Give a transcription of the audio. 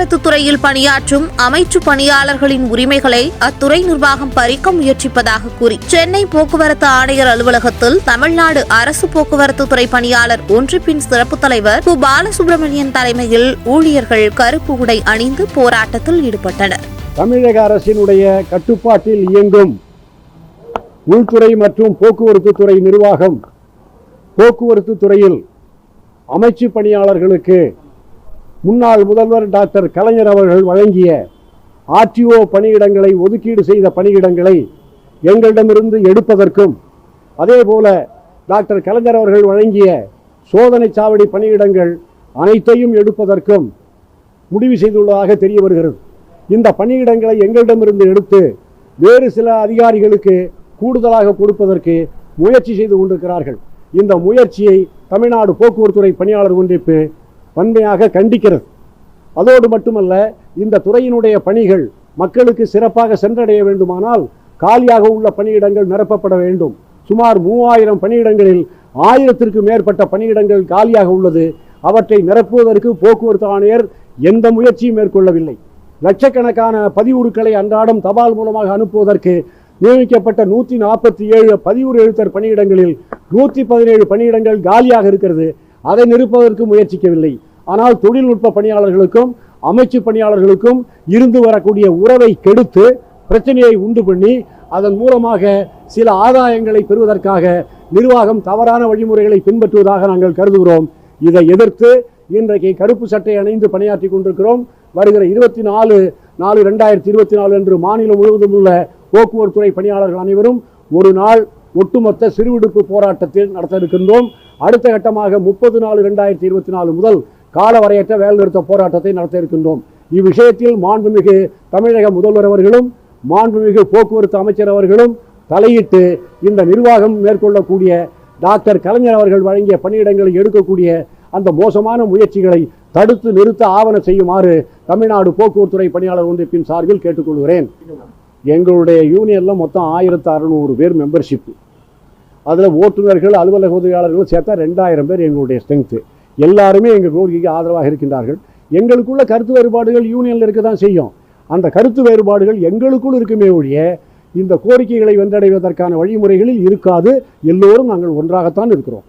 போக்குவரத்து துறையில் பணியாற்றும் அமைச்சு பணியாளர்களின் உரிமைகளை அத்துறை நிர்வாகம் பறிக்க முயற்சிப்பதாக கூறி சென்னை போக்குவரத்து ஆணையர் அலுவலகத்தில் தமிழ்நாடு அரசு போக்குவரத்து துறை பணியாளர் ஒன்றிப்பின் சிறப்பு தலைவர் கு. பாலசுப்ரமணியன் தலைமையில் ஊழியர்கள் கருப்பு உடை அணிந்து போராட்டத்தில் ஈடுபட்டனர். தமிழக அரசினுடைய கட்டுப்பாட்டில் இயங்கும் உள்துறை மற்றும் போக்குவரத்து துறை நிர்வாகம் போக்குவரத்து துறையில் அமைச்சு பணியாளர்களுக்கு முன்னாள் முதல்வர் டாக்டர் கலைஞர் அவர்கள் வழங்கிய ஆர்டிஓ பணியிடங்களை ஒதுக்கீடு செய்த பணியிடங்களை எங்களிடமிருந்து எடுப்பதற்கும் அதேபோல டாக்டர் கலைஞர் அவர்கள் வழங்கிய சோதனை சாவடி பணியிடங்கள் அனைத்தையும் எடுப்பதற்கும் முடிவு செய்துள்ளதாக தெரிய வருகிறது. இந்த பணியிடங்களை எங்களிடமிருந்து எடுத்து வேறு சில அதிகாரிகளுக்கு கூடுதலாக கொடுப்பதற்கு முயற்சி செய்து கொண்டிருக்கிறார்கள். இந்த முயற்சியை தமிழ்நாடு போக்குவரத்துறை பணியாளர் ஒன்றிப்பு வன்மையாக கண்டிக்கிறது. அதோடு மட்டுமல்ல, இந்த துறையினுடைய பணிகள் மக்களுக்கு சிறப்பாக சென்றடைய வேண்டுமானால் காலியாக உள்ள பணியிடங்கள் நிரப்பப்பட வேண்டும். சுமார் 3000 பணியிடங்களில் 1000ற்கு மேற்பட்ட பணியிடங்கள் காலியாக உள்ளது. அவற்றை நிரப்புவதற்கு போக்குவரத்து ஆணையர் எந்த முயற்சியும் மேற்கொள்ளவில்லை. லட்சக்கணக்கான பதிவுறுக்களை அன்றாடம் தபால் மூலமாக அனுப்புவதற்கு நியமிக்கப்பட்ட 147 பதிவுறு எழுத்தர் பணியிடங்களில் 117 பணியிடங்கள் காலியாக இருக்கிறது. அதை நிரப்புவதற்கு முயற்சிக்கவில்லை. ஆனால் தொழில்நுட்ப பணியாளர்களுக்கும் அமைச்சு பணியாளர்களுக்கும் இருந்து வரக்கூடிய உறவை கெடுத்து பிரச்சனையை உண்டு பண்ணி அதன் மூலமாக சில ஆதாயங்களை பெறுவதற்காக நிர்வாகம் தவறான வழிமுறைகளை பின்பற்றுவதாக நாங்கள் கருதுகிறோம். இதை எதிர்த்து இன்றைக்கு கருப்பு சட்டை அணிந்து பணியாற்றி கொண்டிருக்கிறோம். வருகிற 24/4/2024 அன்று மாநிலம் முழுவதும் உள்ள போக்குவரத்துறை பணியாளர்கள் அனைவரும் ஒரு நாள் ஒட்டுமொத்த சிறுவிடுப்பு போராட்டத்தில் நடத்த இருக்கின்றோம். அடுத்த கட்டமாக 30/4/2024 முதல் காலவரையற்ற வேலைநிறுத்த போராட்டத்தை நடத்த இருக்கின்றோம். இவ்விஷயத்தில் மாண்புமிகு தமிழக முதல்வர் அவர்களும் மாண்புமிகு போக்குவரத்து அமைச்சர் அவர்களும் தலையிட்டு இந்த நிர்வாகம் மேற்கொள்ளக்கூடிய டாக்டர் கலைஞர் அவர்கள் வழங்கிய பணியிடங்களை எடுக்கக்கூடிய அந்த மோசமான முயற்சிகளை தடுத்து நிறுத்த ஆவண செய்யுமாறு தமிழ்நாடு போக்குவரத்துறை பணியாளர் ஒன்றிப்பின் சார்பில் கேட்டுக்கொள்கிறேன். எங்களுடைய யூனியனில் மொத்தம் 1600 பேர் மெம்பர்ஷிப்பு. அதில் ஓட்டுநர்கள் அலுவலக உதவியாளர்கள் சேர்த்தா 2000 பேர் எங்களுடைய ஸ்ட்ரென்த்து. எல்லாருமே எங்கள் கோரிக்கைக்கு ஆதரவாக இருக்கின்றார்கள். எங்களுக்குள்ள கருத்து வேறுபாடுகள் யூனியனில் இருக்க தான் செய்யும். அந்த கருத்து வேறுபாடுகள் எங்களுக்குள் இருக்குமே ஒழிய இந்த கோரிக்கைகளை வென்றடைவதற்கான வழிமுறைகளில் இருக்காது. எல்லோரும் நாங்கள் ஒன்றாகத்தான் இருக்கிறோம்.